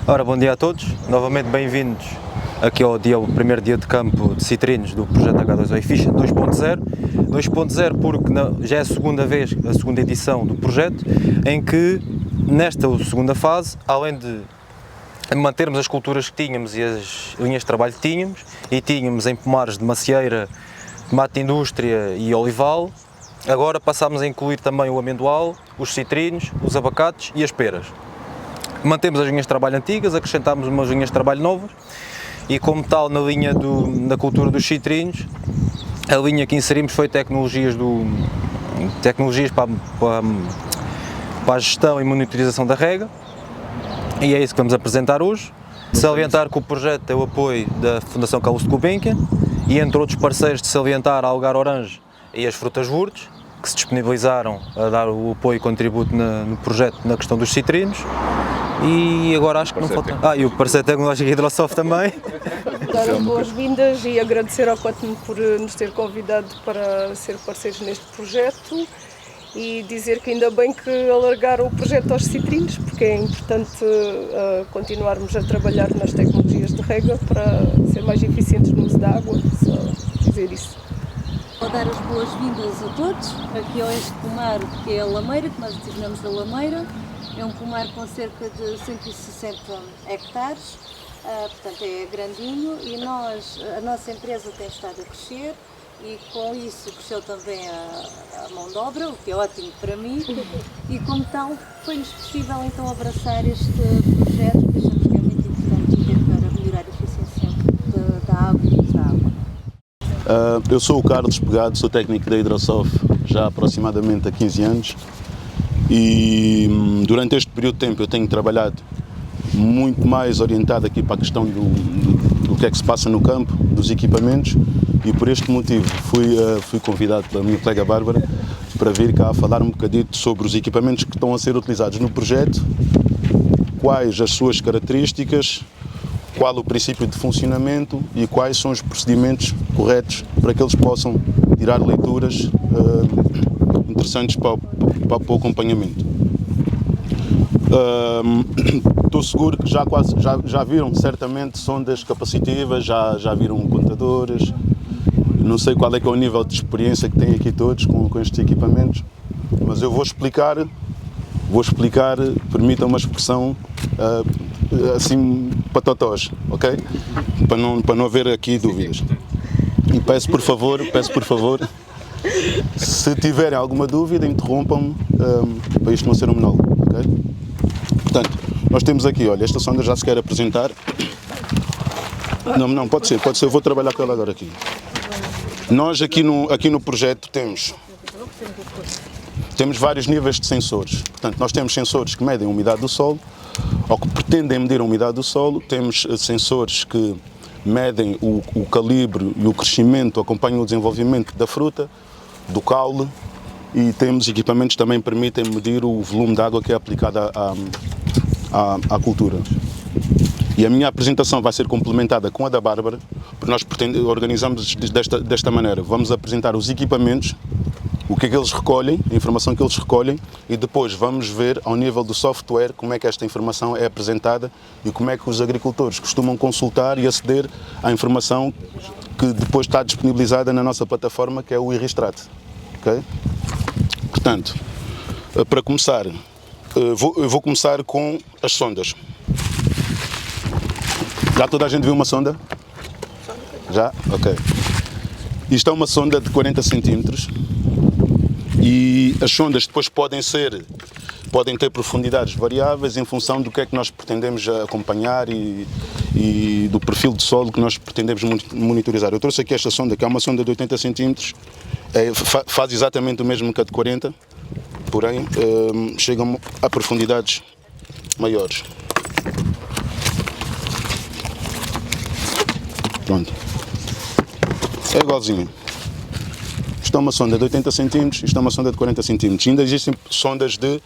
Ora, bom dia a todos, novamente bem-vindos aqui ao primeiro dia de campo de citrinos do projeto H2O Efficient 2.0. 2.0 porque já é a segunda vez, a segunda edição do projeto, em que nesta segunda fase, além de mantermos as culturas que tínhamos e as linhas de trabalho que tínhamos, e tínhamos em pomares de macieira, tomate de indústria e olival, agora passámos a incluir também o amendoal, os citrinos, os abacates e as peras. Mantemos as linhas de trabalho antigas, acrescentámos umas linhas de trabalho novas e, como tal, na linha da cultura dos citrinos, a linha que inserimos foi tecnologias para a gestão e monitorização da rega, e é isso que vamos apresentar hoje. Salientar que o projeto tem o apoio da Fundação Carlos de Gulbenkian e, entre outros parceiros, de salientar a Algar Orange e as Frutas Verdes, que se disponibilizaram a dar o apoio e contributo no projeto na questão dos citrinos. E agora acho que não falta... e o parceiro tecnológico Hidrosoft também. Dar as boas-vindas e agradecer ao Cotton por nos ter convidado para ser parceiros neste projeto e dizer que ainda bem que alargaram o projeto aos citrinos, porque é importante continuarmos a trabalhar nas tecnologias de rega para ser mais eficientes no uso da água, só dizer isso. Vou dar as boas-vindas a todos aqui a este pomar que é a Lameira, que nós designamos a Lameira. É um pomar com cerca de 160 hectares, portanto é grandinho, e a nossa empresa tem estado a crescer e com isso cresceu também a mão de obra, o que é ótimo para mim, e como tal foi-nos possível então abraçar este projeto que achamos que é muito importante para melhorar a eficiência da água e do uso da água. Eu sou o Carlos Pegado, sou técnico da Hidrosoft já há aproximadamente há 15 anos. E durante este período de tempo eu tenho trabalhado muito mais orientado aqui para a questão do que é que se passa no campo, dos equipamentos, e por este motivo fui convidado pela minha colega Bárbara para vir cá falar um bocadito sobre os equipamentos que estão a ser utilizados no projeto, quais as suas características, qual o princípio de funcionamento e quais são os procedimentos corretos para que eles possam tirar leituras interessantes para o acompanhamento. Estou seguro que já viram certamente sondas capacitivas, já viram contadores. Não sei qual é que é o nível de experiência que têm aqui todos com estes equipamentos, mas eu vou explicar, permitam uma expressão assim patotós, ok? Para não haver aqui dúvidas. E peço por favor, se tiverem alguma dúvida, interrompam-me para isto não ser um monólogo, ok? Portanto, nós temos aqui, olha, esta sonda já se quer apresentar. Não, pode ser, eu vou trabalhar com ela agora aqui. Nós aqui no projeto temos vários níveis de sensores. Portanto, nós temos sensores que medem a umidade do solo, ou que pretendem medir a umidade do solo, temos sensores que medem o calibre e o crescimento, acompanham o desenvolvimento da fruta, do caule, e temos equipamentos que também permitem medir o volume de água que é aplicado à cultura. E a minha apresentação vai ser complementada com a da Bárbara, porque nós organizamos desta maneira. Vamos apresentar os equipamentos, o que é que eles recolhem, a informação que eles recolhem, e depois vamos ver ao nível do software como é que esta informação é apresentada e como é que os agricultores costumam consultar e aceder à informação que depois está disponibilizada na nossa plataforma, que é o Irristrat. Okay? Portanto, para começar, eu vou começar com as sondas. Já toda a gente viu uma sonda? Já? Ok. Isto é uma sonda de 40 centímetros e as sondas depois podem ter profundidades variáveis em função do que é que nós pretendemos acompanhar e do perfil de solo que nós pretendemos monitorizar. Eu trouxe aqui esta sonda, que é uma sonda de 80 centímetros, faz exatamente o mesmo que a de 40, porém chegam a profundidades maiores. Pronto. É igualzinho. Isto é uma sonda de 80 centímetros, isto é uma sonda de 40 centímetros. Ainda existem sondas de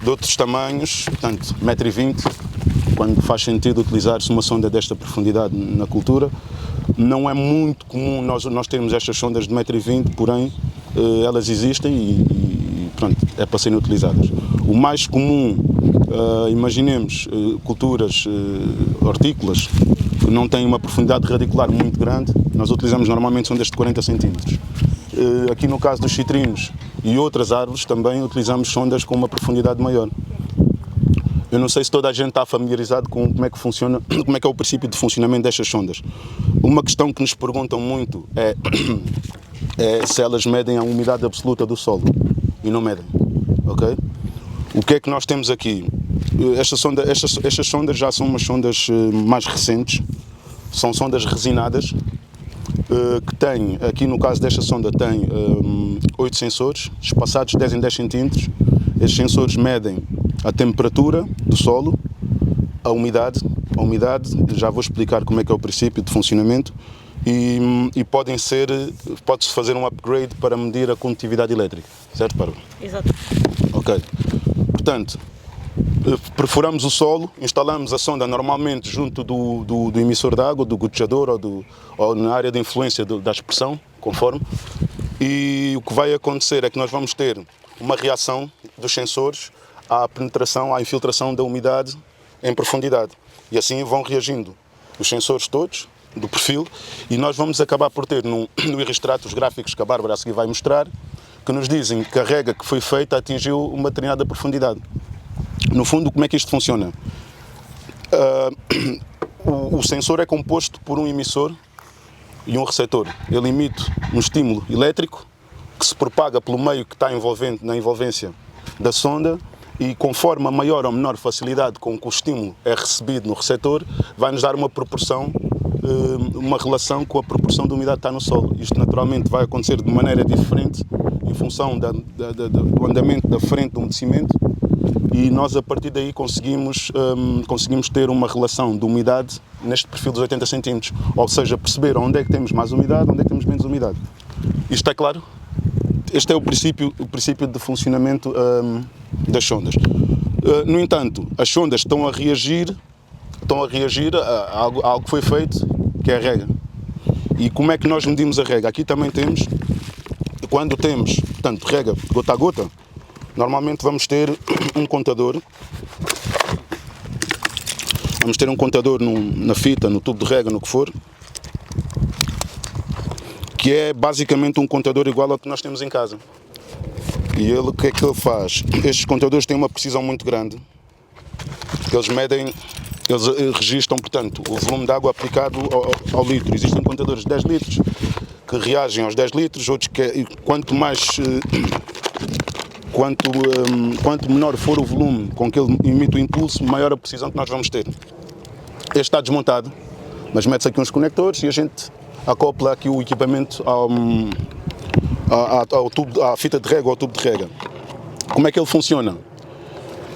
outros tamanhos, portanto, 1,20 m, quando faz sentido utilizar-se uma sonda desta profundidade na cultura. Não é muito comum nós termos estas sondas de 1,20 m, porém elas existem e pronto, é para serem utilizadas. O mais comum imaginemos culturas hortícolas que não têm uma profundidade radicular muito grande, nós utilizamos normalmente sondas de 40 centímetros. Aqui no caso dos citrinos e outras árvores também utilizamos sondas com uma profundidade maior. Eu não sei se toda a gente está familiarizado com como é que funciona, como é que é o princípio de funcionamento destas sondas. Uma questão que nos perguntam muito é se elas medem a umidade absoluta do solo e não medem, ok? O que é que nós temos aqui? Estas sondas já são umas sondas mais recentes, são sondas resinadas, que têm, aqui no caso desta sonda, tem 8 sensores, espaçados 10 em 10 centímetros. Estes sensores medem a temperatura do solo, a umidade, já vou explicar como é que é o princípio de funcionamento, e pode-se fazer um upgrade para medir a condutividade elétrica, certo, Bárbara? Exato. Ok. Portanto, perfuramos o solo, instalamos a sonda normalmente junto do emissor de água, do gotejador ou na área de influência da expressão, conforme, e o que vai acontecer é que nós vamos ter uma reação dos sensores à penetração, à infiltração da umidade em profundidade. E assim vão reagindo os sensores todos do perfil, e nós vamos acabar por ter no irristrato os gráficos que a Bárbara a seguir vai mostrar, que nos dizem que a rega que foi feita atingiu uma determinada profundidade. No fundo, como é que isto funciona? O sensor é composto por um emissor e um receptor. Ele emite um estímulo elétrico que se propaga pelo meio que está na envolvência da sonda, e conforme a maior ou menor facilidade com que o estímulo é recebido no receptor, vai-nos dar uma proporção, uma relação com a proporção de umidade que está no solo. Isto naturalmente vai acontecer de maneira diferente em função do andamento da frente do umedecimento, e nós a partir daí conseguimos ter uma relação de umidade neste perfil dos 80 centímetros, ou seja, perceber onde é que temos mais umidade, onde é que temos menos umidade. Isto é claro? Este é o princípio de funcionamento das sondas. No entanto, as sondas estão a reagir a algo que foi feito, que é a rega. E como é que nós medimos a rega? Aqui também temos, quando temos, portanto, rega gota a gota, normalmente vamos ter um contador. Vamos ter um contador na fita, no tubo de rega, no que for, que é basicamente um contador igual ao que nós temos em casa. E ele, o que é que ele faz? Estes contadores têm uma precisão muito grande. Eles registram, portanto, o volume de água aplicado ao litro. Existem contadores de 10 litros que reagem aos 10 litros, outros que quanto menor for o volume com que ele emite o impulso, maior a precisão que nós vamos ter. Este está desmontado, mas mete-se aqui uns conectores e a gente acopla aqui o equipamento à fita de rega ou ao tubo de rega. Como é que ele funciona?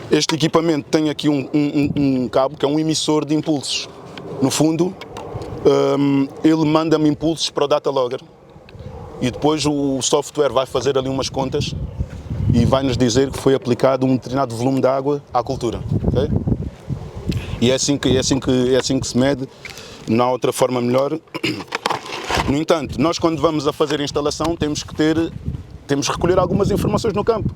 Este equipamento tem aqui um cabo que é um emissor de impulsos. No fundo, ele manda-me impulsos para o data logger, e depois o software vai fazer ali umas contas e vai nos dizer que foi aplicado um determinado volume de água à cultura. Okay? E é assim que se mede. Não há outra forma melhor. No entanto, nós quando vamos a fazer a instalação temos que recolher algumas informações no campo,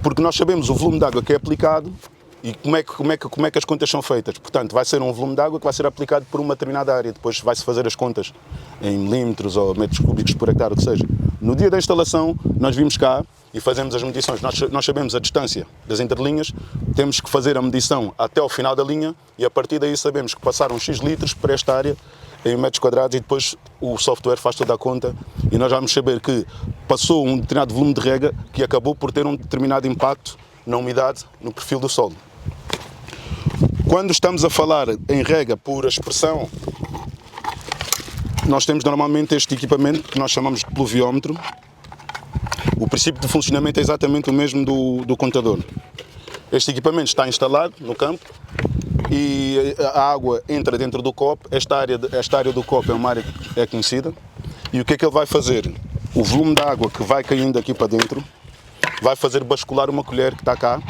porque nós sabemos o volume de água que é aplicado e como é que as contas são feitas. Portanto, vai ser um volume de água que vai ser aplicado por uma determinada área, depois vai-se fazer as contas em milímetros ou metros cúbicos por hectare, o que seja. No dia da instalação, nós vimos cá e fazemos as medições. Nós sabemos a distância das entrelinhas, temos que fazer a medição até ao final da linha, e a partir daí sabemos que passaram X litros para esta área em metros quadrados, e depois o software faz toda a conta e nós vamos saber que passou um determinado volume de rega que acabou por ter um determinado impacto na umidade no perfil do solo. Quando estamos a falar em rega por aspersão, nós temos normalmente este equipamento que nós chamamos de pluviómetro. O princípio de funcionamento é exatamente o mesmo do contador. Este equipamento está instalado no campo e a água entra dentro do copo. Esta área do copo é uma área que é conhecida. E o que é que ele vai fazer? O volume de água que vai caindo aqui para dentro vai fazer bascular uma colher que está cá.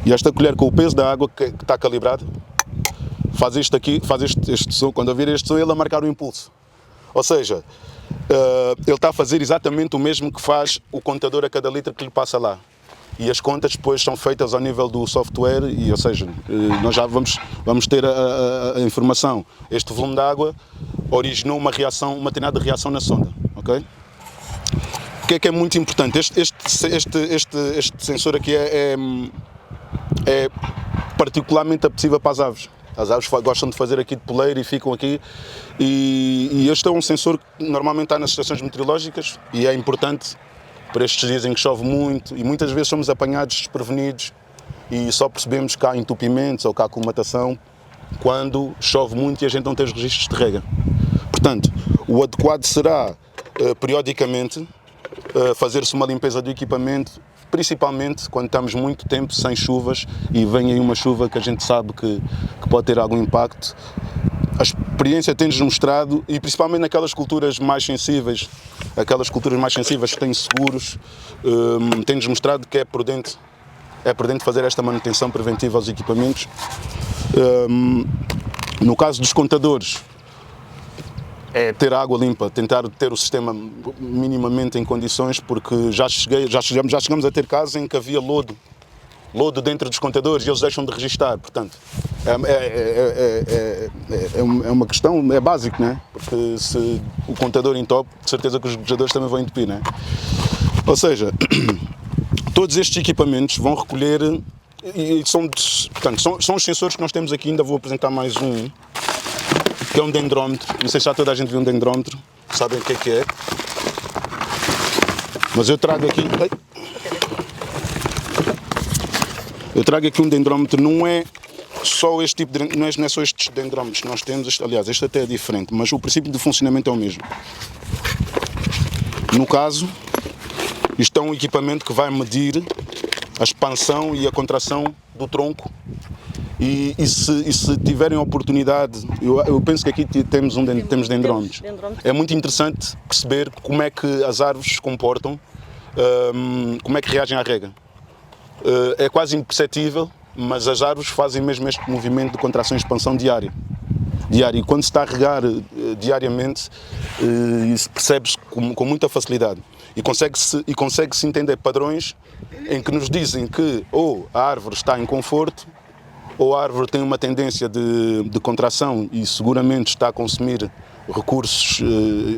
E esta colher, com o peso da água que está calibrado, faz isto aqui, faz este som. Quando ouvir este som, ele a marcar o impulso. Ou seja, ele está a fazer exatamente o mesmo que faz o contador a cada litro que lhe passa lá. e as contas depois são feitas ao nível do software, e, ou seja, nós já vamos ter a informação. Este volume de água originou uma determinada reação na sonda. Okay? O que é muito importante? Este sensor aqui é particularmente apetecível para as aves. As aves gostam de fazer aqui de poleiro e ficam aqui. E este é um sensor que normalmente está nas estações meteorológicas e é importante para estes dias em que chove muito e muitas vezes somos apanhados desprevenidos e só percebemos que há entupimentos ou que há aclimatação quando chove muito e a gente não tem os registros de rega. Portanto, o adequado será, periodicamente, fazer-se uma limpeza do equipamento, principalmente quando estamos muito tempo sem chuvas e vem aí uma chuva que a gente sabe que pode ter algum impacto. A experiência tem-nos mostrado, e principalmente naquelas culturas mais sensíveis, que têm seguros, tem-nos mostrado que é prudente fazer esta manutenção preventiva aos equipamentos. No caso dos contadores, é ter água limpa, tentar ter o sistema minimamente em condições, porque já chegamos a ter casos em que havia lodo dentro dos contadores e eles deixam de registar. Portanto, é uma questão, é básico, né? Porque se o contador entope, de certeza que os registadores também vão entupir, né? Ou seja, todos estes equipamentos vão recolher, e são os sensores que nós temos aqui. Ainda vou apresentar mais um, que é um dendrómetro. Não sei se já toda a gente viu um dendrómetro, sabem o que é. Mas eu trago aqui... Eu trago aqui um dendrómetro, não é só este tipo de... Não é só estes dendrómetros que nós temos, aliás, este até é diferente, mas o princípio de funcionamento é o mesmo. No caso, isto é um equipamento que vai medir a expansão e a contração do tronco. E se tiverem oportunidade, eu penso que aqui temos dendrómetros. É muito interessante perceber como é que as árvores se comportam, como é que reagem à rega. É quase imperceptível, mas as árvores fazem mesmo este movimento de contração e expansão diária. E quando se está a regar diariamente, isso percebe-se com muita facilidade. E consegue-se entender padrões em que nos dizem que ou a árvore está em conforto, ou a árvore tem uma tendência de contração e seguramente está a consumir recursos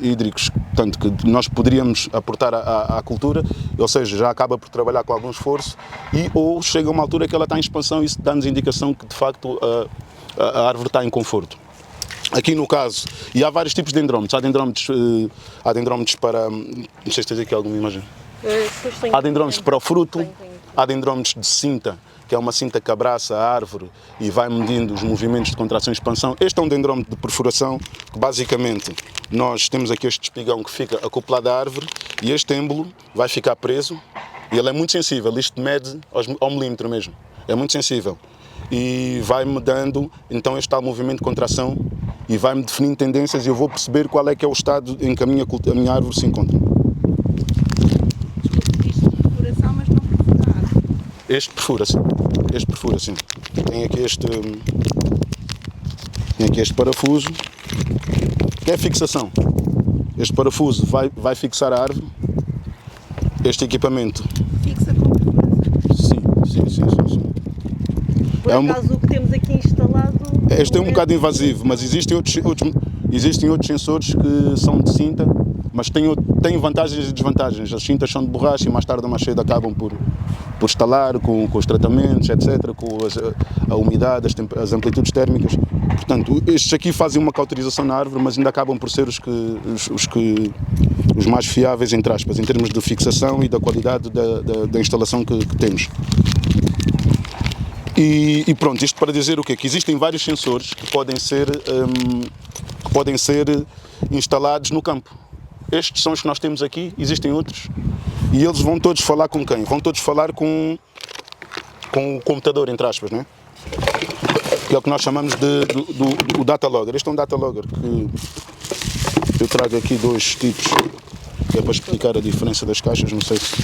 hídricos, tanto que nós poderíamos aportar à cultura, ou seja, já acaba por trabalhar com algum esforço, ou chega a uma altura que ela está em expansão e isso dá-nos indicação que de facto a árvore está em conforto. Aqui no caso, e há vários tipos de dendrómetros, há dendrómetros para, não sei se tens aqui alguma imagem, há dendrómetros para o fruto, há dendrómetros de cinta, que é uma cinta que abraça a árvore e vai medindo os movimentos de contração e expansão. Este é um dendrómetro de perfuração, que basicamente nós temos aqui este espigão que fica acoplado à árvore e este êmbolo vai ficar preso e ele é muito sensível, isto mede ao milímetro mesmo, é muito sensível. E vai-me dando, então, este tal movimento de contração e vai-me definindo tendências e eu vou perceber qual é que é o estado em que a minha árvore se encontra. Este perfura, sim. Tem aqui este parafuso, que é a fixação. Este parafuso vai fixar a árvore. Este equipamento... Fixa com perfuração? Sim. Por acaso o que temos aqui instalado... Este é um bocado invasivo, mas existem outros sensores que são de cinta, mas têm vantagens e desvantagens. As cintas são de borracha e mais tarde ou mais cedo acabam por estalar com os tratamentos, etc., com a umidade, as amplitudes térmicas. Portanto, estes aqui fazem uma cauterização na árvore, mas ainda acabam por ser os mais fiáveis, entre aspas, em termos de fixação e da qualidade da instalação que temos. E pronto, isto para dizer o quê? Que existem vários sensores que podem ser instalados no campo. Estes são os que nós temos aqui, existem outros. E eles vão todos falar com quem? Vão todos falar com o computador, entre aspas, né? Que é o que nós chamamos do data logger. Este é um data logger que eu trago aqui dois tipos, que é para explicar a diferença das caixas, não sei se...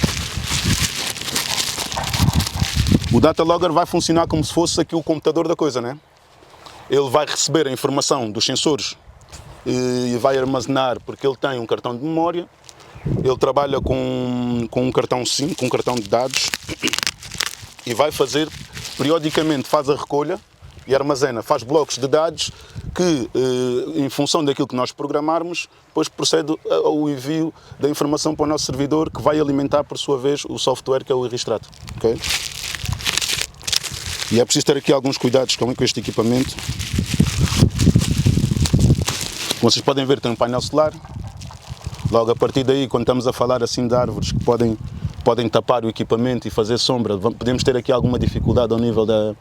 O data logger vai funcionar como se fosse aqui o computador da coisa, né? Ele vai receber a informação dos sensores e vai armazenar, porque ele tem um cartão de memória, ele trabalha com um cartão SIM, com um cartão de dados, e vai fazer, periodicamente faz a recolha e armazena, faz blocos de dados que, em função daquilo que nós programarmos, depois procede ao envio da informação para o nosso servidor, que vai alimentar, por sua vez, o software que é o Irristrato. Okay? E é preciso ter aqui alguns cuidados com este equipamento. Como vocês podem ver, tem um painel solar. Logo a partir daí, quando estamos a falar assim de árvores que podem tapar o equipamento e fazer sombra, podemos ter aqui alguma dificuldade ao nível da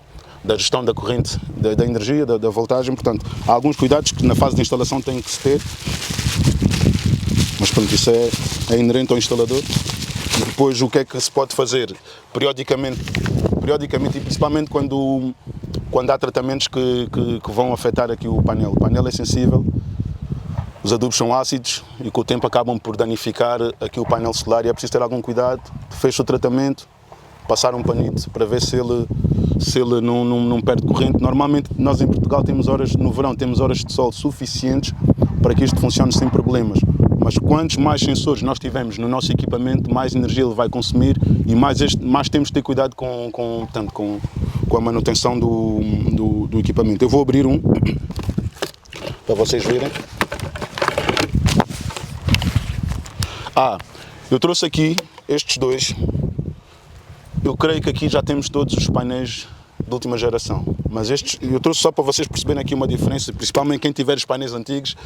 gestão da corrente, da energia, da voltagem. Portanto, há alguns cuidados que na fase de instalação têm que se ter. Mas pronto, isso é inerente ao instalador. E depois o que é que se pode fazer? Periodicamente e principalmente quando há tratamentos que vão afetar aqui o painel. O painel é sensível, os adubos são ácidos e com o tempo acabam por danificar aqui o painel solar e é preciso ter algum cuidado. Fecha o tratamento, passar um panito para ver se ele não perde corrente. Normalmente nós em Portugal no verão temos horas de sol suficientes para que isto funcione sem problemas. Mas quantos mais sensores nós tivermos no nosso equipamento, mais energia ele vai consumir e mais temos de ter cuidado com a manutenção do equipamento. Eu vou abrir um para vocês verem. Eu trouxe aqui estes dois. Eu creio que aqui já temos todos os painéis de última geração. Mas estes eu trouxe só para vocês perceberem aqui uma diferença, principalmente quem tiver os painéis antigos.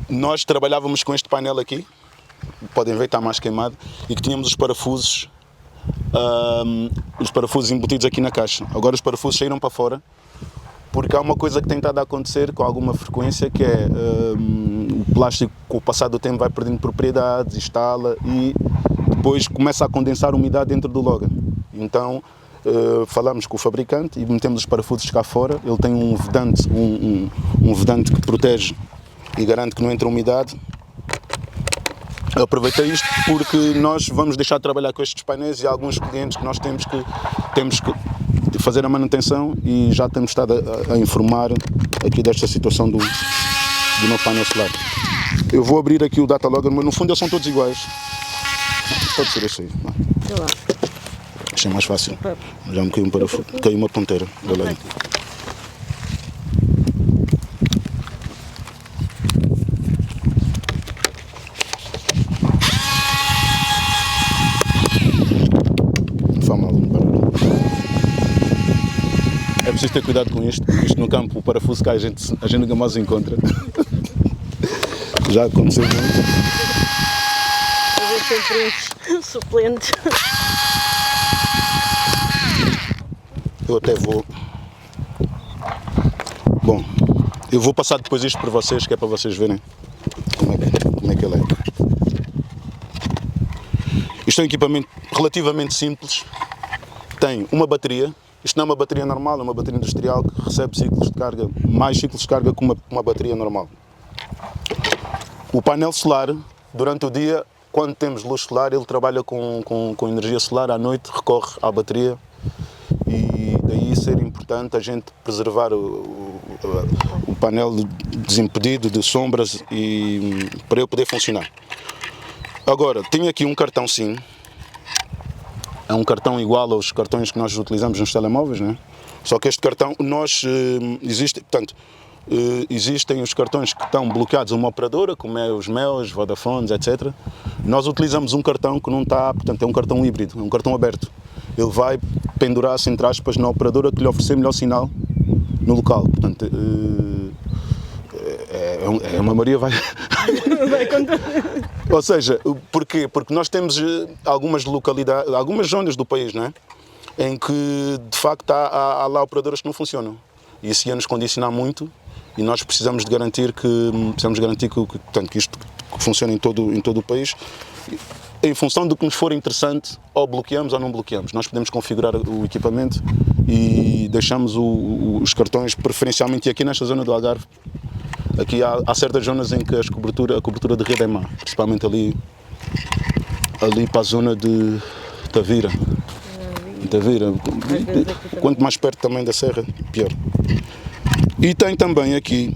Nós trabalhávamos com este painel aqui, podem ver, está mais queimado, e que tínhamos os parafusos embutidos aqui na caixa. Agora os parafusos saíram para fora, porque há uma coisa que tem estado a acontecer com alguma frequência, que é o plástico, com o passar do tempo, vai perdendo propriedades, instala e depois começa a condensar umidade dentro do Logan. Então falamos com o fabricante e metemos os parafusos cá fora. Ele tem um vedante que protege e garante que não entra umidade. Eu aproveitei isto porque nós vamos deixar de trabalhar com estes painéis e há alguns clientes que nós temos que fazer a manutenção e já temos estado a informar aqui desta situação do novo painel solar. Eu vou abrir aqui o Data Logger, mas no fundo eles são todos iguais. Pode ser esse aí. Achei mais fácil. Já me caiu um parafuso, caiu uma ponteira. Galera. É preciso ter cuidado com isto, porque isto no campo, o parafuso cai, a gente nunca mais o encontra. Já aconteceu muito. Fazer sempre uns suplentes. Eu até vou... Bom, eu vou passar depois isto para vocês, que é para vocês verem como é que ele é. Isto é um equipamento relativamente simples. Tem uma bateria. Isto não é uma bateria normal, é uma bateria industrial que recebe ciclos de carga, mais ciclos de carga que uma bateria normal. O painel solar, durante o dia, quando temos luz solar, ele trabalha com energia solar, à noite recorre à bateria e daí ser importante a gente preservar o painel desimpedido de sombras e para ele poder funcionar. Agora, tenho aqui um cartão SIM. É um cartão igual aos cartões que nós utilizamos nos telemóveis, né? Só que este cartão, existem os cartões que estão bloqueados a uma operadora, como é os MEOs, Vodafones, etc. Nós utilizamos um cartão que não está, portanto é um cartão híbrido, é um cartão aberto. Ele vai pendurar-se, entre aspas, na operadora que lhe oferecer melhor sinal no local. Portanto, é uma Maria vai... Ou seja, porquê? Porque nós temos algumas localidades, algumas zonas do país, não é? Em que de facto há lá operadoras que não funcionam. E isso ia nos condicionar muito e nós precisamos garantir que isto funcione em todo o país. Em função do que nos for interessante, ou bloqueamos ou não bloqueamos. Nós podemos configurar o equipamento e deixamos os cartões preferencialmente aqui nesta zona do Algarve. Aqui há certas zonas em que a cobertura de rede é má, principalmente ali para a zona de Tavira. Quanto mais perto também da serra, pior. E tem também aqui,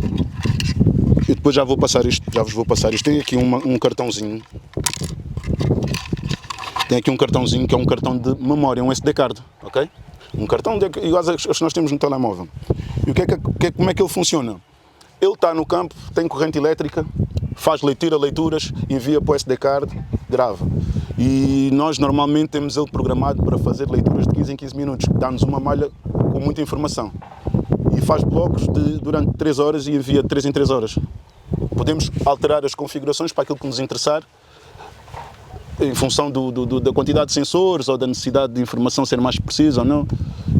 eu depois já vos vou passar isto, tem aqui um cartãozinho tem aqui um cartãozinho que é um cartão de memória, um SD card, ok? Um cartão igual aos que nós temos no telemóvel. E como é que ele funciona? Ele está no campo, tem corrente elétrica, faz leituras, envia para o SD card, grava. E nós normalmente temos ele programado para fazer leituras de 15 em 15 minutos, que dá-nos uma malha com muita informação. E faz blocos durante 3 horas e envia de 3 em 3 horas. Podemos alterar as configurações para aquilo que nos interessar, em função da quantidade de sensores ou da necessidade de informação ser mais precisa ou não.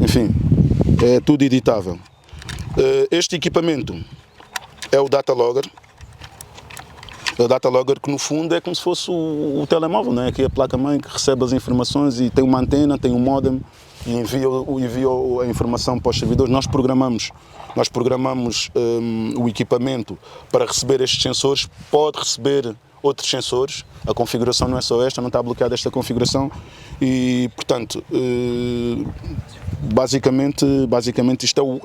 Enfim, é tudo editável. Este equipamento é o Data Logger. É o Data Logger que no fundo é como se fosse o telemóvel, não é? Aqui é a placa-mãe que recebe as informações e tem uma antena, tem um modem e envia a informação para os servidores. Nós programamos o equipamento para receber estes sensores, pode receber outros sensores, a configuração não é só esta, não está bloqueada esta configuração e, portanto, basicamente isto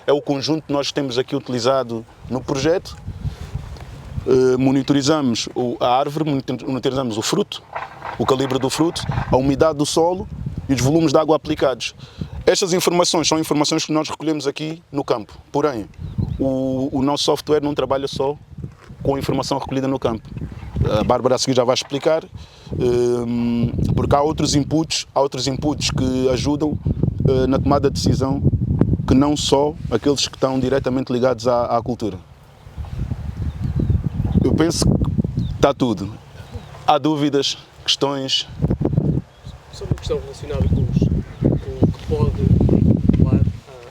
é o conjunto que nós temos aqui utilizado no projeto. Monitorizamos a árvore, monitorizamos o fruto, o calibre do fruto, a umidade do solo e os volumes de água aplicados. Estas informações são informações que nós recolhemos aqui no campo, porém, o nosso software não trabalha só com a informação recolhida no campo. A Bárbara a seguir já vai explicar, porque há outros inputs que ajudam na tomada de decisão, que não só aqueles que estão diretamente ligados à cultura. Eu penso que está tudo. Há dúvidas, questões? Só uma questão relacionada com o que pode levar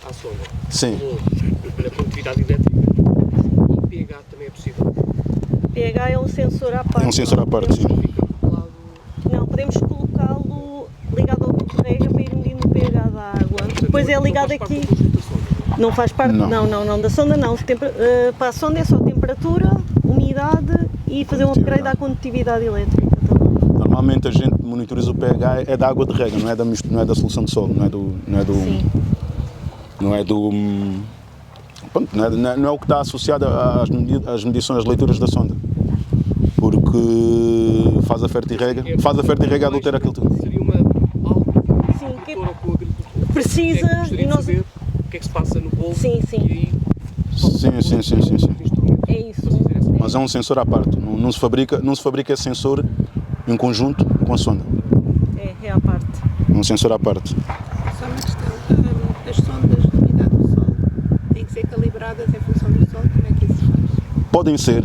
à sonda. Sim. Na condutividade elétrica, o pH também é possível? pH é um sensor à parte. É um sensor à parte, sim. Não, podemos colocá-lo ligado ao tubo de rega para ir medindo o pH da água. Depois é ligado aqui. Não faz parte? Não, da sonda não. Para a sonda é só temperatura, umidade e fazer um upgrade à condutividade elétrica também. Normalmente a gente monitoriza o pH é da água de rega, não é da solução de solo, não é o que está associado às medições, às leituras da sonda. Porque faz a ferta e rega a adultera aquilo tudo. Seria algo que o agricultor precisa e nós saber o que é que se passa no bolo. Sim. Sim. É isso. Mas é um sensor à parte, não se fabrica esse sensor em conjunto com a sonda. É à parte. É um sensor à parte. Só uma questão, as sondas de umidade do solo têm que ser calibradas em função do solo, como é que isso se faz? Podem ser,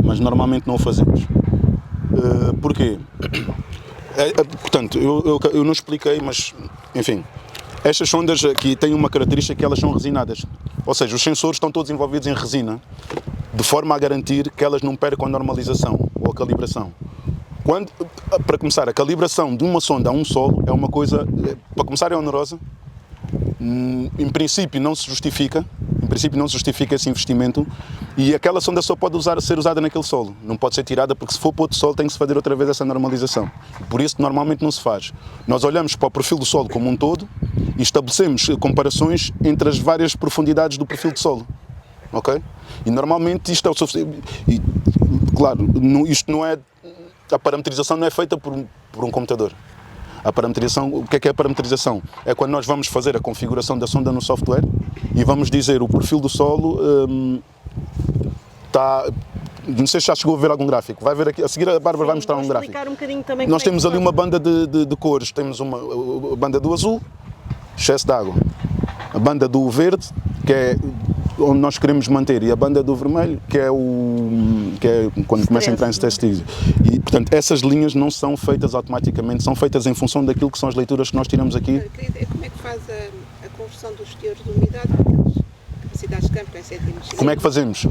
mas normalmente não o fazemos. Porquê? Portanto, eu não expliquei, mas enfim, estas sondas aqui têm uma característica que elas são resinadas, ou seja, os sensores estão todos envolvidos em resina, de forma a garantir que elas não percam a normalização ou a calibração. Para começar, a calibração de uma sonda a um solo é uma coisa, para começar, é onerosa. Em princípio não se justifica esse investimento e aquela sonda só pode ser usada naquele solo, não pode ser tirada porque se for para outro solo tem que se fazer outra vez essa normalização. Por isso normalmente não se faz. Nós olhamos para o perfil do solo como um todo e estabelecemos comparações entre as várias profundidades do perfil do solo. Ok? E normalmente isto é o suficiente. E, claro, isto não é. A parametrização não é feita por um computador. A parametrização, o que é a parametrização? É quando nós vamos fazer a configuração da sonda no software e vamos dizer o perfil do solo está. Não sei se já chegou a ver algum gráfico. Vai ver aqui, a seguir a Bárbara vai mostrar um gráfico. Um bocadinho também nós temos ali uma banda de cores. Temos a banda do azul, excesso de água. A banda do verde, que é onde nós queremos manter, e a banda do vermelho, que é quando começa a entrar em stress. E, portanto, essas linhas não são feitas automaticamente, são feitas em função daquilo que são as leituras que nós tiramos aqui. Como é que faz a conversão dos teores de umidade para aquelas capacidades de campo em centímetros? Como é que fazemos?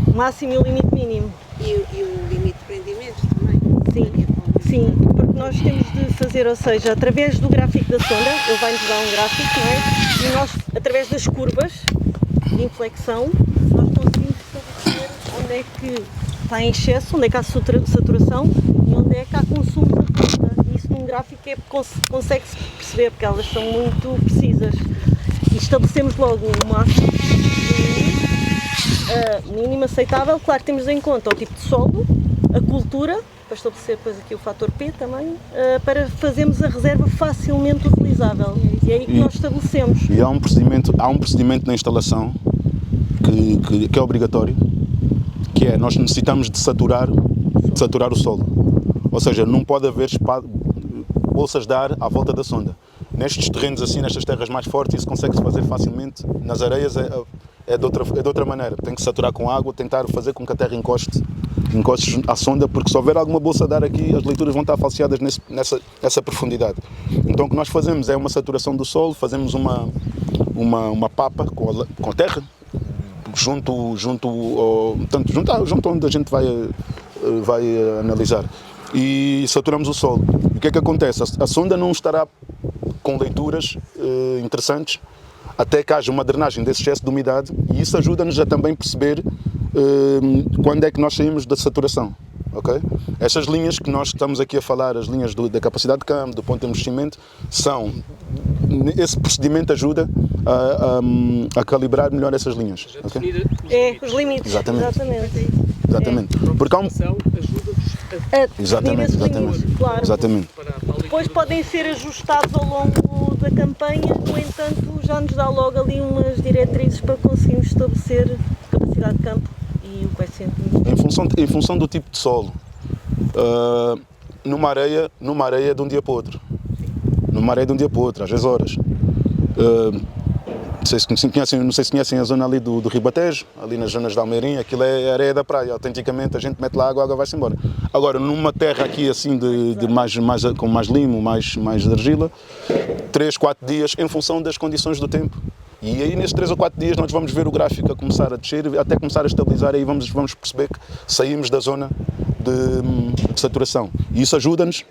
O máximo e o limite mínimo. E o limite de prendimento também? Sim, porque nós temos de fazer, ou seja, através do gráfico da sonda, ele vai-nos dar um gráfico, não é? E nós, através das curvas de inflexão, nós conseguimos estabelecer onde é que está em excesso, onde é que há saturação e onde é que há consumo da planta. E isso num gráfico consegue-se perceber, porque elas são muito precisas. E estabelecemos logo o máximo mínimo aceitável. Claro que temos em conta o tipo de solo, a cultura para estabelecer depois aqui o fator P também, para fazermos a reserva facilmente utilizável. E é aí que nós estabelecemos. E há um procedimento na instalação que é obrigatório, que é, nós necessitamos de saturar o solo. Ou seja, não pode haver bolsas de ar à volta da sonda. Nestes terrenos assim, nestas terras mais fortes, isso consegue-se fazer facilmente. Nas areias é de outra maneira. Tem que saturar com água, tentar fazer com que a terra encoste à sonda, porque se houver alguma bolsa de ar aqui, as leituras vão estar falseadas nessa profundidade. Então o que nós fazemos é uma saturação do solo, fazemos uma papa com a terra, junto onde a gente vai analisar, e saturamos o solo. E o que é que acontece? A sonda não estará com leituras interessantes até que haja uma drenagem desse excesso de umidade, e isso ajuda-nos a também perceber quando é que nós saímos da saturação. Okay? Estas linhas que nós estamos aqui a falar, as linhas da capacidade de campo, do ponto de amortecimento, esse procedimento ajuda a calibrar melhor essas linhas. Okay? Os limites. Exatamente. Porque há Exatamente. Claro. Exatamente. Depois podem ser ajustados ao longo da campanha, no entanto, já nos dá logo ali umas diretrizes para conseguirmos estabelecer capacidade de campo e o coeficiente. Em função do tipo de solo, numa areia de um dia para o outro. Às vezes horas. Não sei se conhecem a zona ali do Ribatejo, ali nas zonas de Almeirim, aquilo é areia da praia. Autenticamente a gente mete lá água, a água vai-se embora. Agora, numa terra aqui assim com mais limo, mais de argila, 3, 4 dias em função das condições do tempo. E aí nesses 3 ou 4 dias nós vamos ver o gráfico a começar a descer, até começar a estabilizar, e aí vamos perceber que saímos da zona de saturação. E isso ajuda-nos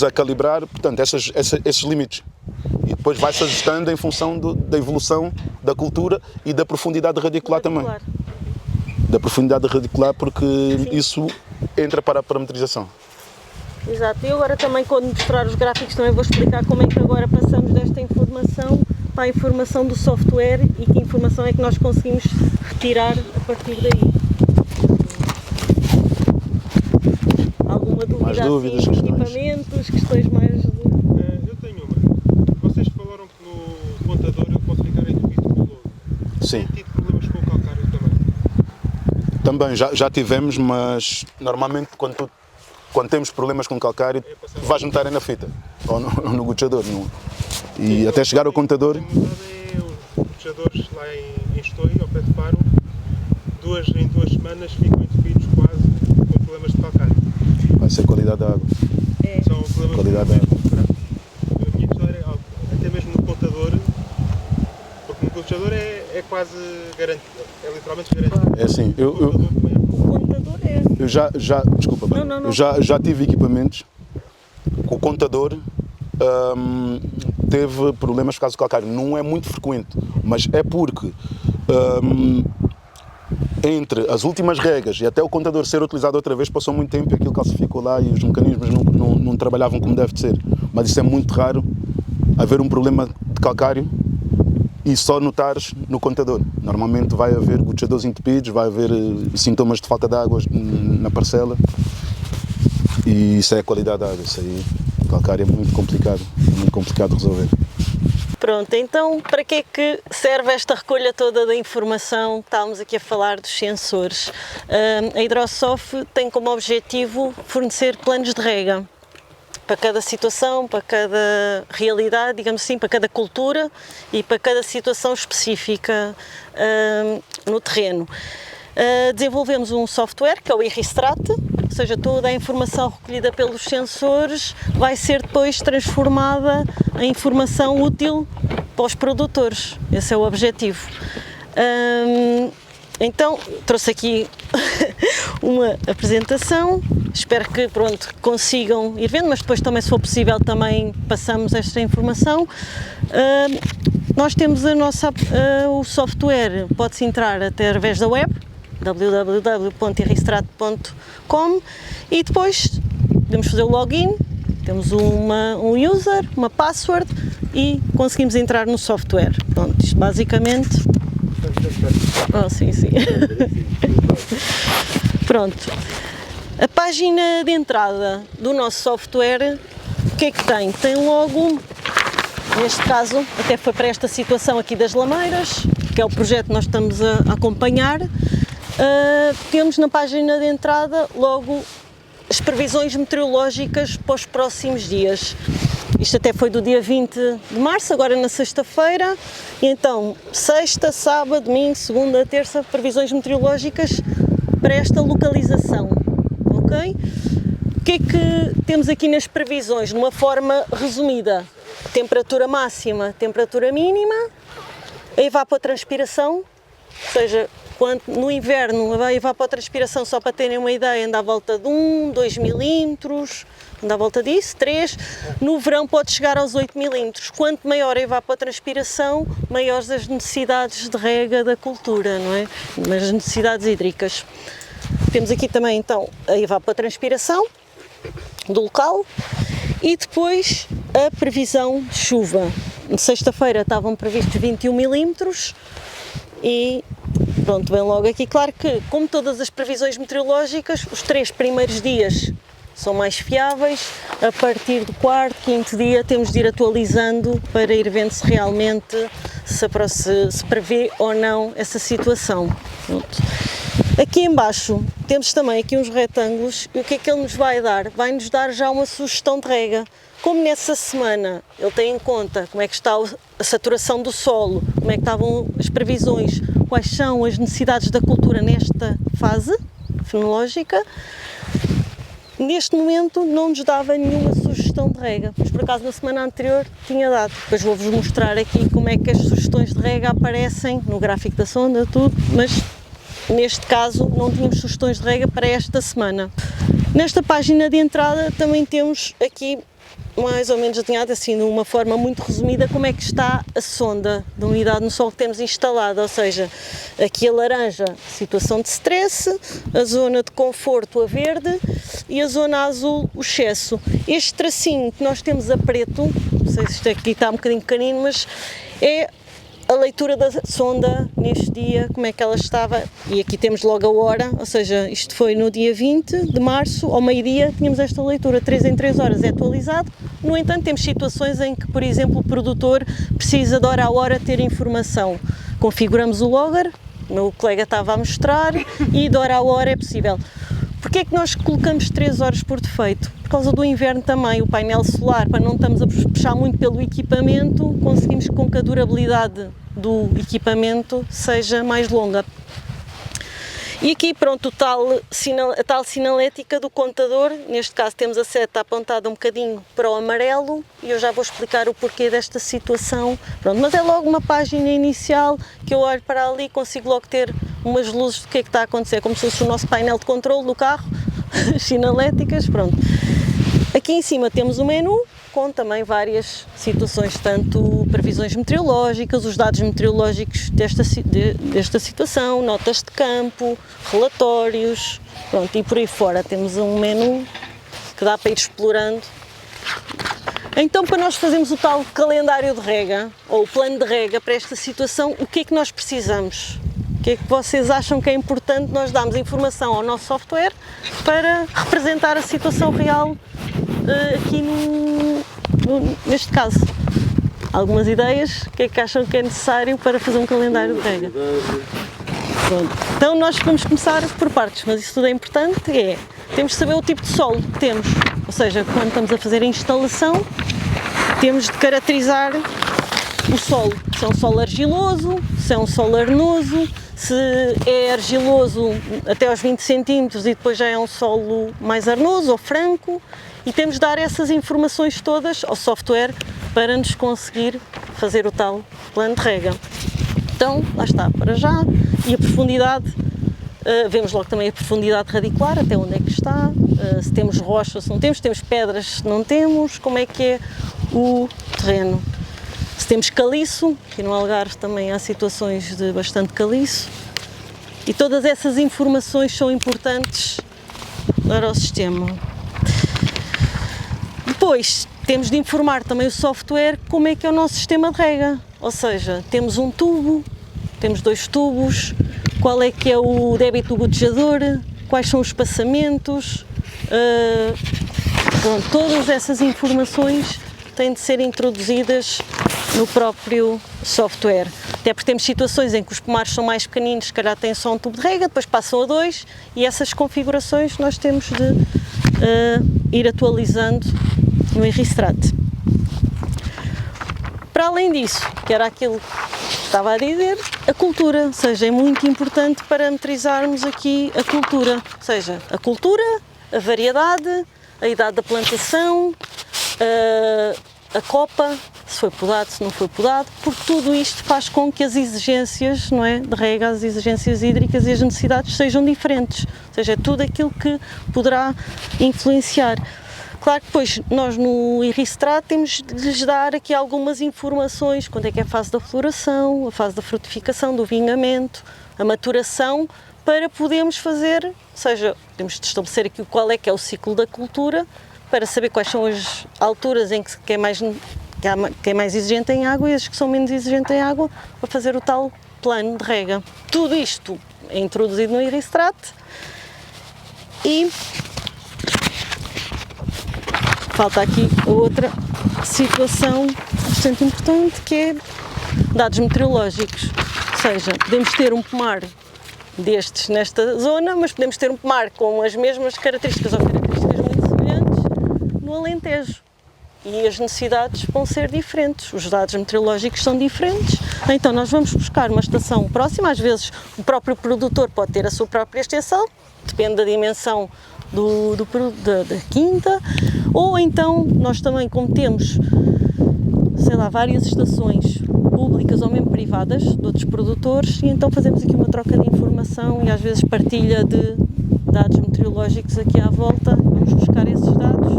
a calibrar, portanto, esses limites. E depois vai-se ajustando em função da evolução da cultura e da profundidade radicular também. Da profundidade radicular, porque isso entra para a parametrização. Exato. E agora também, quando mostrar os gráficos, também vou explicar como é que agora passamos desta informação para a informação do software e que informação é que nós conseguimos retirar a partir daí. Alguma dúvida? Mais dúvidas, assim, equipamentos, questões mais... Eu tenho uma. Vocês falaram que no contador eu posso ficar entupido com o lodo. Sim. Tem tido problemas com o calcário também? Também, já tivemos, mas normalmente quando temos problemas com calcário, vais notar na fita, ou no gotejador. E até chegar ao contador... A verdade é os gotejadores lá em Estoril, ao pé de Faro, em 2 semanas ficam entupidos quase com problemas de calcário. Vai ser qualidade da água. São problemas Qualidade da água. A minha questão era, até mesmo no contador, porque no gotejador é quase garantido, é literalmente garantido. É assim, O contador é... eu já tive equipamentos com o contador, teve problemas por causa do calcário. Não é muito frequente, mas é porque entre as últimas regas e até o contador ser utilizado outra vez passou muito tempo e aquilo calcificou lá e os mecanismos não trabalhavam como deve de ser. Mas isso é muito raro, haver um problema de calcário e só notares no contador. Normalmente vai haver gotejadores entupidos, vai haver sintomas de falta de água na parcela, e isso é a qualidade da água. Isso aí, o calcário é muito complicado de resolver. Pronto, então para que é que serve esta recolha toda da informação? Estávamos aqui a falar dos sensores. A Hidrosof tem como objetivo fornecer planos de rega para cada situação, para cada realidade, digamos assim, para cada cultura e para cada situação específica no terreno. Desenvolvemos um software que é o Irristrat, ou seja, toda a informação recolhida pelos sensores vai ser depois transformada em informação útil para os produtores. Esse é o objetivo. Então, trouxe aqui uma apresentação, espero que consigam ir vendo, mas depois também, se for possível, também passamos esta informação. Nós temos o software, pode-se entrar através da web, www.irristrat.com, e depois podemos fazer o login, temos um user, uma password e conseguimos entrar no software. Pronto, isto basicamente... sim. Pronto. A página de entrada do nosso software, o que é que tem? Tem logo, neste caso, até foi para esta situação aqui das Lameiras, que é o projeto que nós estamos a acompanhar, temos na página de entrada logo as previsões meteorológicas para os próximos dias. Isto até foi do dia 20 de março, agora na sexta-feira, e então sexta, sábado, domingo, segunda, terça, previsões meteorológicas para esta localização, ok? O que é que temos aqui nas previsões, de uma forma resumida? Temperatura máxima, temperatura mínima, a evapotranspiração, ou seja, quando no inverno a evapotranspiração, só para terem uma ideia, anda à volta de 1, 2 milímetros, anda à volta disso, 3. No verão pode chegar aos 8 milímetros. Quanto maior a evapotranspiração, maiores as necessidades de rega da cultura, não é? As necessidades hídricas. Temos aqui também então a evapotranspiração do local e depois a previsão de chuva. Na sexta-feira estavam previstos 21 milímetros e pronto, vem logo aqui. Claro que, como todas as previsões meteorológicas, os 3 primeiros dias são mais fiáveis, a partir do 4º, 5º dia temos de ir atualizando para ir vendo se realmente se prevê ou não essa situação. Pronto. Aqui em baixo temos também aqui uns retângulos e o que é que ele nos vai dar? Vai-nos dar já uma sugestão de rega. Como nessa semana ele tem em conta como é que está a saturação do solo, como é que estavam as previsões, quais são as necessidades da cultura nesta fase fenológica, neste momento não nos dava nenhuma sugestão de rega, mas por acaso na semana anterior tinha dado. Depois vou-vos mostrar aqui como é que as sugestões de rega aparecem no gráfico da sonda, tudo, mas neste caso não tínhamos sugestões de rega para esta semana. Nesta página de entrada também temos aqui mais ou menos desenhado assim de uma forma muito resumida como é que está a sonda de umidade no solo que temos instalada, ou seja, aqui a laranja, situação de stress, a zona de conforto a verde e a zona azul, o excesso. Este tracinho que nós temos a preto, não sei se isto aqui está um bocadinho pequenino, mas é a leitura da sonda neste dia, como é que ela estava, e aqui temos logo a hora, ou seja, isto foi no dia 20 de março, ao meio-dia, tínhamos esta leitura, 3 em 3 horas é atualizado. No entanto, temos situações em que, por exemplo, o produtor precisa de hora a hora ter informação. Configuramos o logger, o meu colega estava a mostrar, e de hora a hora é possível. Porquê é que nós colocamos 3 horas por defeito? Por causa do inverno também, o painel solar, para não estamos a puxar muito pelo equipamento, conseguimos com que a durabilidade do equipamento seja mais longa. E aqui, pronto, a tal sinalética do contador, neste caso temos a seta apontada um bocadinho para o amarelo e eu já vou explicar o porquê desta situação. Pronto, mas é logo uma página inicial que eu olho para ali e consigo logo ter umas luzes do que é que está a acontecer, como se fosse o nosso painel de controle do carro, sinaléticas, pronto. Aqui em cima temos o menu com também várias situações, tanto previsões meteorológicas, os dados meteorológicos desta situação, notas de campo, relatórios, pronto, e por aí fora temos um menu que dá para ir explorando. Então, para nós fazermos o tal calendário de rega, ou o plano de rega para esta situação, o que é que nós precisamos? O que é que vocês acham que é importante nós darmos informação ao nosso software para representar a situação real aqui neste caso? Algumas ideias? O que é que acham que é necessário para fazer um calendário de rega? Pronto. Então nós vamos começar por partes, mas isso tudo é importante, temos de saber o tipo de solo que temos, ou seja, quando estamos a fazer a instalação, temos de caracterizar o solo, se é um solo argiloso, se é um solo arenoso, se é argiloso até aos 20 cm e depois já é um solo mais arenoso ou franco, e temos de dar essas informações todas ao software para nos conseguir fazer o tal plano de rega. Então, lá está, para já, e a profundidade, vemos logo também a profundidade radicular, até onde é que está, se temos rochas, se não temos, pedras, se não temos, como é que é o terreno. Se temos caliço, aqui no Algarve também há situações de bastante caliço, e todas essas informações são importantes para o sistema. Depois, temos de informar também o software como é que é o nosso sistema de rega, ou seja, temos um tubo, temos 2 tubos, qual é que é o débito do gotejador, quais são os espaçamentos, pronto, todas essas informações têm de ser introduzidas no próprio software. Até porque temos situações em que os pomares são mais pequeninos, se calhar têm só um tubo de rega, depois passam a 2 e essas configurações nós temos de ir atualizando no Irristrat. Para além disso, que era aquilo que estava a dizer, a cultura, ou seja, é muito importante parametrizarmos aqui a cultura, ou seja, a cultura, a variedade, a idade da plantação, a copa, se foi podado, se não foi podado, porque tudo isto faz com que as exigências, não é, de rega, as exigências hídricas e as necessidades sejam diferentes, ou seja, é tudo aquilo que poderá influenciar. Claro que depois nós no Irristrat temos de lhes dar aqui algumas informações, quando é que é a fase da floração, a fase da frutificação, do vinhamento, a maturação, para podermos fazer, ou seja, temos de estabelecer aqui qual é que é o ciclo da cultura, para saber quais são as alturas em que é mais exigente em água e as que são menos exigentes em água, para fazer o tal plano de rega. Tudo isto é introduzido no Irristrat e falta aqui outra situação bastante importante, que é dados meteorológicos. Ou seja, podemos ter um pomar destes nesta zona, mas podemos ter um pomar com as mesmas características ou características muito semelhantes no Alentejo. E as necessidades vão ser diferentes, os dados meteorológicos são diferentes, então nós vamos buscar uma estação próxima, às vezes o próprio produtor pode ter a sua própria extensão, depende da dimensão da quinta, ou então nós também, como temos, sei lá, várias estações públicas ou mesmo privadas de outros produtores, e então fazemos aqui uma troca de informação e às vezes partilha de dados meteorológicos aqui à volta, vamos buscar esses dados.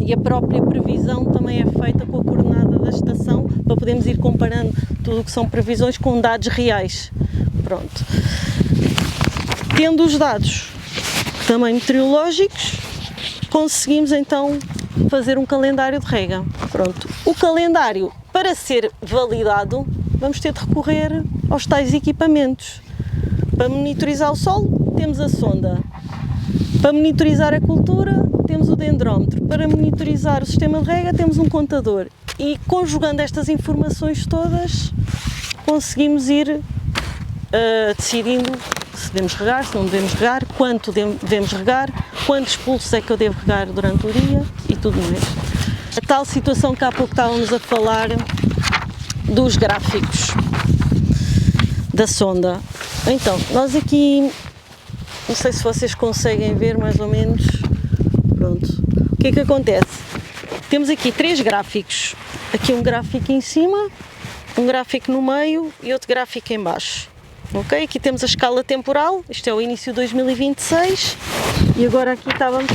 E a própria previsão também é feita com a coordenada da estação, para podermos ir comparando tudo o que são previsões com dados reais. Pronto. Tendo os dados também meteorológicos, conseguimos então fazer um calendário de rega. Pronto. O calendário, para ser validado, vamos ter de recorrer aos tais equipamentos. Para monitorizar o solo, temos a sonda. Para monitorizar a cultura, temos o dendrómetro. Para monitorizar o sistema de rega, temos um contador. E conjugando estas informações todas, conseguimos ir decidindo se devemos regar, se não devemos regar, quanto devemos regar, quantos pulsos é que eu devo regar durante o dia e tudo mais. A tal situação que há pouco estávamos a falar dos gráficos da sonda. Então, nós aqui, não sei se vocês conseguem ver mais ou menos, pronto. O que é que acontece? Temos aqui 3 gráficos. Aqui um gráfico em cima, um gráfico no meio e outro gráfico em baixo. Ok? Aqui temos a escala temporal, isto é o início de 2026 e agora aqui estávamos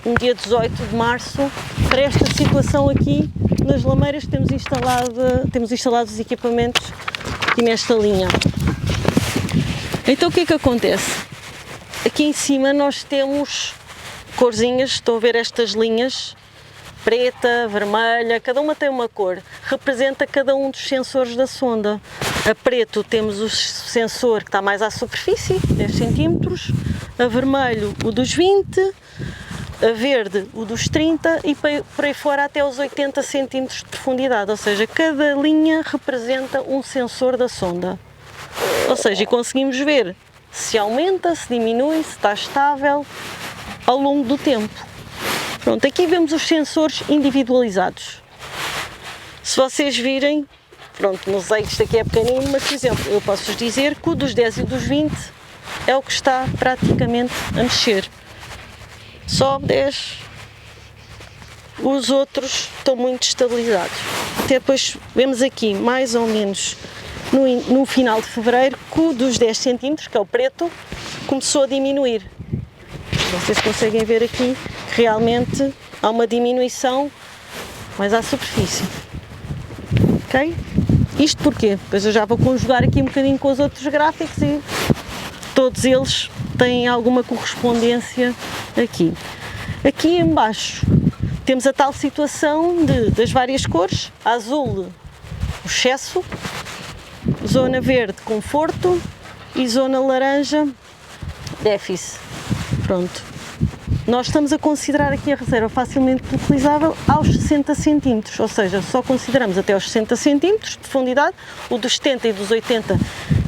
no dia 18 de março para esta situação aqui nas lameiras que temos instalado os equipamentos aqui nesta linha. Então o que é que acontece? Aqui em cima nós temos corzinhas, estão a ver estas linhas, preta, vermelha, cada uma tem uma cor, representa cada um dos sensores da sonda. A preto temos o sensor que está mais à superfície, 10 cm, a vermelho o dos 20, a verde o dos 30 e por aí fora até os 80 cm de profundidade, ou seja, cada linha representa um sensor da sonda. Ou seja, e conseguimos ver se aumenta, se diminui, se está estável ao longo do tempo. Pronto, aqui vemos os sensores individualizados. Se vocês virem, pronto, não sei que isto aqui é pequenino, mas por exemplo, eu posso-vos dizer que o dos 10 e o dos 20 é o que está praticamente a mexer. Só 10, os outros estão muito estabilizados. Até depois vemos aqui, mais ou menos, no final de fevereiro, que o dos 10 cm, que é o preto, começou a diminuir. Vocês conseguem ver aqui que realmente há uma diminuição mais à superfície. Ok? Isto porquê? Depois eu já vou conjugar aqui um bocadinho com os outros gráficos e todos eles têm alguma correspondência aqui. Aqui em baixo temos a tal situação das várias cores, azul, o excesso, zona verde, conforto e zona laranja, déficit. Pronto. nós estamos a considerar aqui a reserva facilmente utilizável aos 60 cm, ou seja, só consideramos até aos 60 cm de profundidade, o dos 70 e dos 80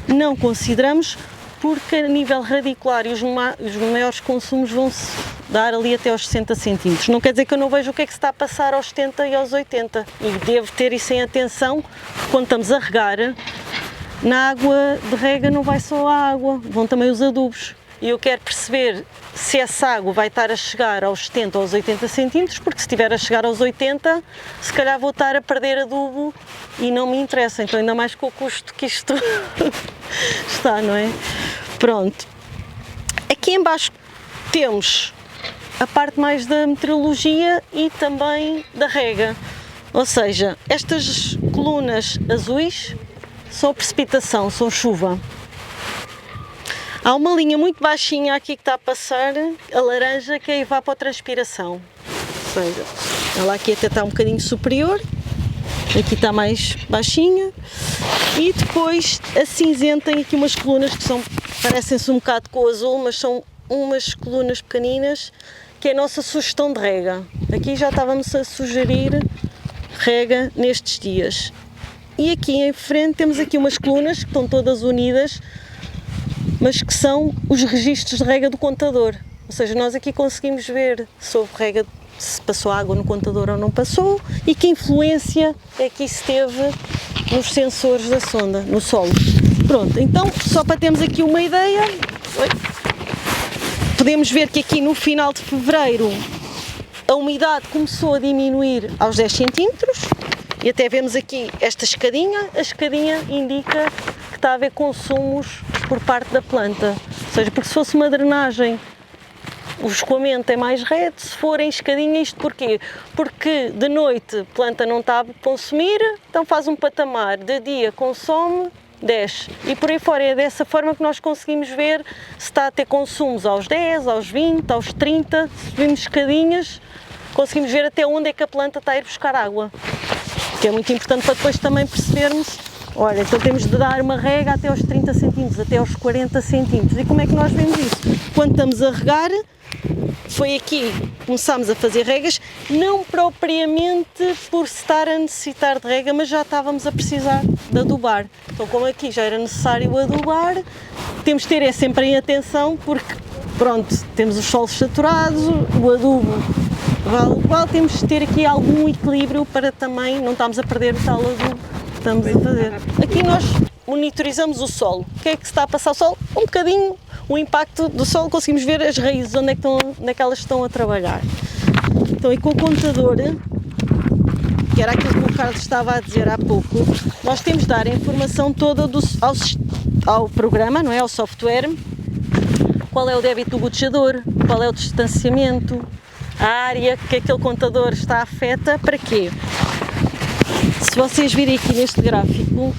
não consideramos, porque a nível radicular e os maiores consumos vão-se dar ali até aos 60 cm. Não quer dizer que eu não vejo o que é que se está a passar aos 70 e aos 80, e devo ter isso em atenção quando estamos a regar. Na água de rega não vai só a água, vão também os adubos. E eu quero perceber se essa água vai estar a chegar aos 70 ou aos 80 centímetros, porque se estiver a chegar aos 80, se calhar vou estar a perder adubo e não me interessa. Então, ainda mais com o custo que isto está, não é? Pronto. Aqui em baixo temos a parte mais da meteorologia e também da rega. Ou seja, estas colunas azuis são precipitação, são chuva. Há uma linha muito baixinha aqui que está a passar, a laranja, que é a evapotranspiração. Ou seja, ela aqui até está um bocadinho superior, aqui está mais baixinha. E depois a cinzenta tem aqui umas colunas que parecem-se um bocado com o azul, mas são umas colunas pequeninas, que é a nossa sugestão de rega. Aqui já estávamos a sugerir rega nestes dias. E aqui em frente temos aqui umas colunas que estão todas unidas, mas que são os registros de rega do contador. Ou seja, nós aqui conseguimos ver sobre rega, se passou água no contador ou não passou, e que influência é que isso teve nos sensores da sonda, no solo. Pronto, então, só para termos aqui uma ideia, podemos ver que aqui no final de fevereiro a umidade começou a diminuir aos 10 centímetros, e até vemos aqui esta escadinha. A escadinha indica que está a haver consumos por parte da planta, ou seja, porque se fosse uma drenagem o escoamento é mais reto, se for em escadinha, isto porquê? Porque de noite a planta não está a consumir, então faz um patamar, de dia consome, desce, e por aí fora. É dessa forma que nós conseguimos ver se está a ter consumos aos 10, aos 20, aos 30, se vimos escadinhas, conseguimos ver até onde é que a planta está a ir buscar água, que é muito importante para depois também percebermos, olha, então temos de dar uma rega até aos 30 centímetros, até aos 40 centímetros. E como é que nós vemos isso? Quando estamos a regar, foi aqui que começámos a fazer regas, não propriamente por estar a necessitar de rega, mas já estávamos a precisar de adubar. Então, como aqui já era necessário adubar, temos de ter sempre em atenção, porque, pronto, temos os solos saturados, o adubo vale igual, temos de ter aqui algum equilíbrio para também não estarmos a perder o tal adubo que estamos a fazer. Aqui nós monitorizamos o solo. O que é que se está a passar o solo? Um bocadinho o impacto do solo, conseguimos ver as raízes, onde é que elas estão a trabalhar. Então, e com o contador, que era aquilo que o Carlos estava a dizer há pouco, nós temos de dar a informação toda ao programa, não é? Ao software, qual é o débito do gotejador, qual é o distanciamento, a área que aquele contador está afeta, para quê? Se vocês virem aqui neste gráfico,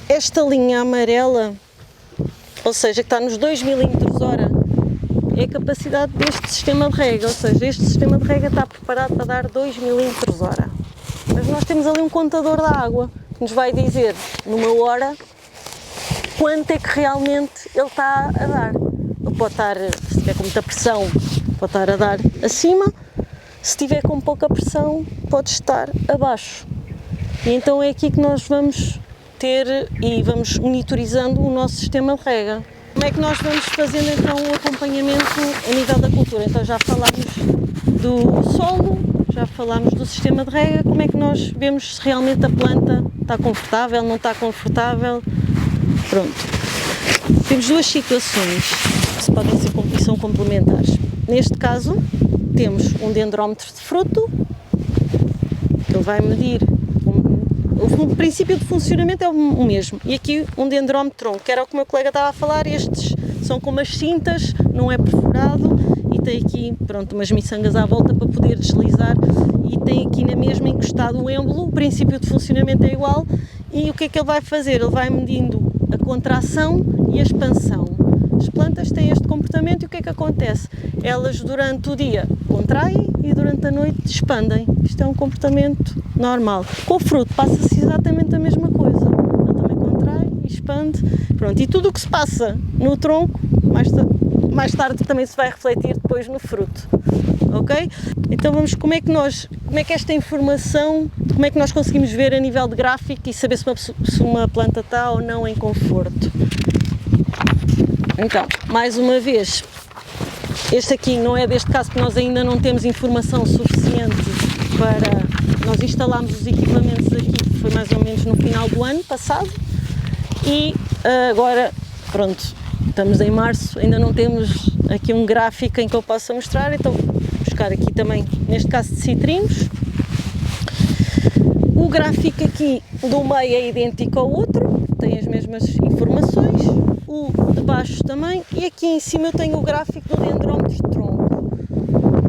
esta linha amarela, ou seja, que está nos 2 mm/hora, é a capacidade deste sistema de rega, ou seja, este sistema de rega está preparado para dar 2 mm/hora. Mas nós temos ali um contador da água, que nos vai dizer, numa hora, quanto é que realmente ele está a dar. Ele pode estar, se tiver com muita pressão, pode estar a dar acima, se tiver com pouca pressão, pode estar abaixo. E então é aqui que nós vamos ter e vamos monitorizando o nosso sistema de rega. Como é que nós vamos fazendo então o acompanhamento a nível da cultura? Então já falámos do solo, já falámos do sistema de rega, como é que nós vemos se realmente a planta está confortável, não está confortável. Pronto. Temos duas situações que podem ser e são complementares. Neste caso, temos um dendrómetro de fruto, que ele vai medir. O princípio de funcionamento é o mesmo. E aqui um dendrómetro tronco, que era o que o meu colega estava a falar. Estes são com umas cintas, não é perfurado, e tem aqui, pronto, umas miçangas à volta para poder deslizar, e tem aqui na mesma encostado o êmbolo. O princípio de funcionamento é igual. E o que é que ele vai fazer? Ele vai medindo a contração e a expansão. As plantas têm este comportamento e o que é que acontece? Elas durante o dia contraem e durante a noite expandem. Isto é um comportamento normal. Com o fruto passa-se exatamente a mesma coisa. Ele também contrai e expande. Pronto. E tudo o que se passa no tronco, mais tarde também se vai refletir depois no fruto, ok? Então vamos, como é que esta informação, como é que nós conseguimos ver a nível de gráfico e saber se uma planta está ou não em conforto. Então, mais uma vez, este aqui não é deste caso, porque nós ainda não temos informação suficiente para nós instalarmos os equipamentos aqui, foi mais ou menos no final do ano passado, e agora, pronto, estamos em março, ainda não temos aqui um gráfico em que eu possa mostrar, então vou buscar aqui também, neste caso de citrinos. O gráfico aqui do meio é idêntico ao outro, tem as mesmas informações, o de baixo também, e aqui em cima eu tenho o gráfico do dendrómetro de tronco.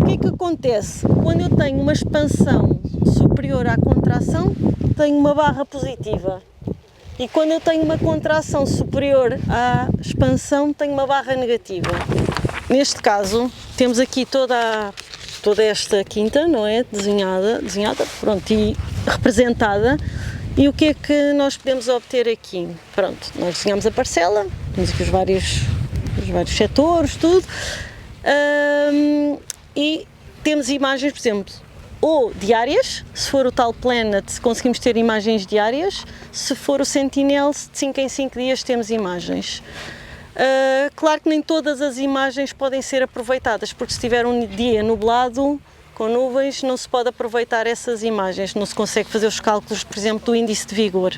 O que é que acontece? Quando eu tenho uma expansão superior à contração, tenho uma barra positiva. E quando eu tenho uma contração superior à expansão, tenho uma barra negativa. Neste caso, temos aqui toda esta quinta, não é? Desenhada, pronto, e representada. E o que é que nós podemos obter aqui? Pronto, nós desenhamos a parcela, temos aqui os vários setores, tudo, e temos imagens, por exemplo, ou diárias, se for o tal Planet conseguimos ter imagens diárias, se for o Sentinel, de 5 em 5 dias temos imagens. Claro que nem todas as imagens podem ser aproveitadas, porque se tiver um dia nublado, com nuvens, não se pode aproveitar essas imagens, não se consegue fazer os cálculos, por exemplo, do índice de vigor.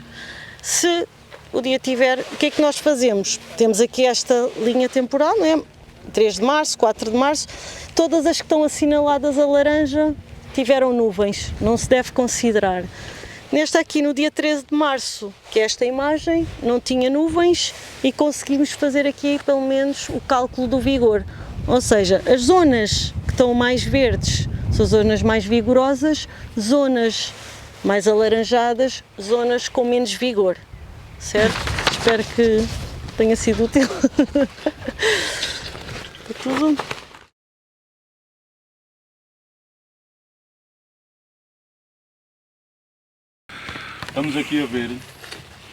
Se o dia tiver, o que é que nós fazemos? Temos aqui esta linha temporal, não é? 3 de março, 4 de março, todas as que estão assinaladas a laranja tiveram nuvens, não se deve considerar. Nesta aqui, no dia 13 de março, que é esta imagem, não tinha nuvens e conseguimos fazer aqui pelo menos o cálculo do vigor. Ou seja, as zonas que estão mais verdes são zonas mais vigorosas, zonas mais alaranjadas, zonas com menos vigor, certo? Espero que tenha sido útil. Está tudo. Estamos aqui a ver,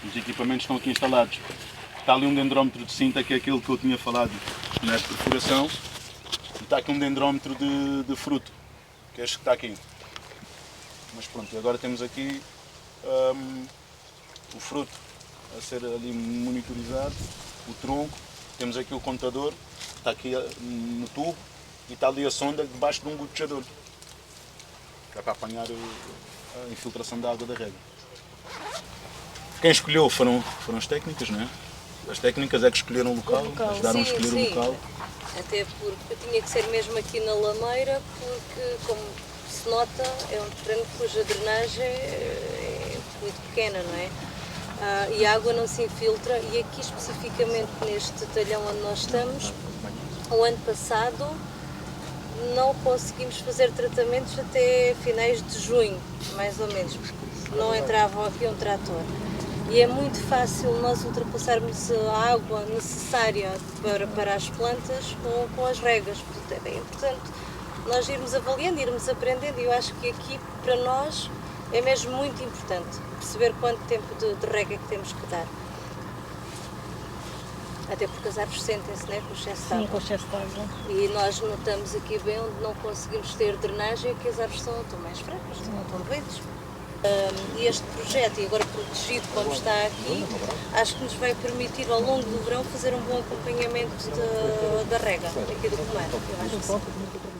os equipamentos estão aqui instalados. Está ali um dendrómetro de cinta, que é aquele que eu tinha falado na perfuração. E está aqui um dendrómetro de fruto, que é este que está aqui. Mas pronto, agora temos aqui o fruto a ser ali monitorizado, o tronco. Temos aqui o contador, que está aqui no tubo, e está ali a sonda debaixo de um gotejador, que é para apanhar a infiltração da água da rega. Quem escolheu foram as técnicas, não é? As técnicas é que escolheram o local, ajudaram a escolher o local. Até porque tinha que ser mesmo aqui na Lameira, porque, como se nota, é um terreno cuja drenagem é muito pequena, não é? E a água não se infiltra, e aqui especificamente neste talhão onde nós estamos, o ano passado não conseguimos fazer tratamentos até finais de junho, mais ou menos, porque não entrava aqui um trator. E é muito fácil nós ultrapassarmos a água necessária para as plantas com as regas. Portanto, é bem importante nós irmos avaliando, irmos aprendendo, e eu acho que aqui para nós é mesmo muito importante perceber quanto tempo de rega é que temos que dar. Até porque as árvores sentem-se, né, com o excesso de água. Sim, com o excesso de água. E nós notamos aqui bem onde não conseguimos ter drenagem, é que as árvores estão mais fracas, estão doentes. E este projeto, e agora protegido como está aqui, acho que nos vai permitir ao longo do verão fazer um bom acompanhamento da rega aqui do pomar. Eu acho que sim.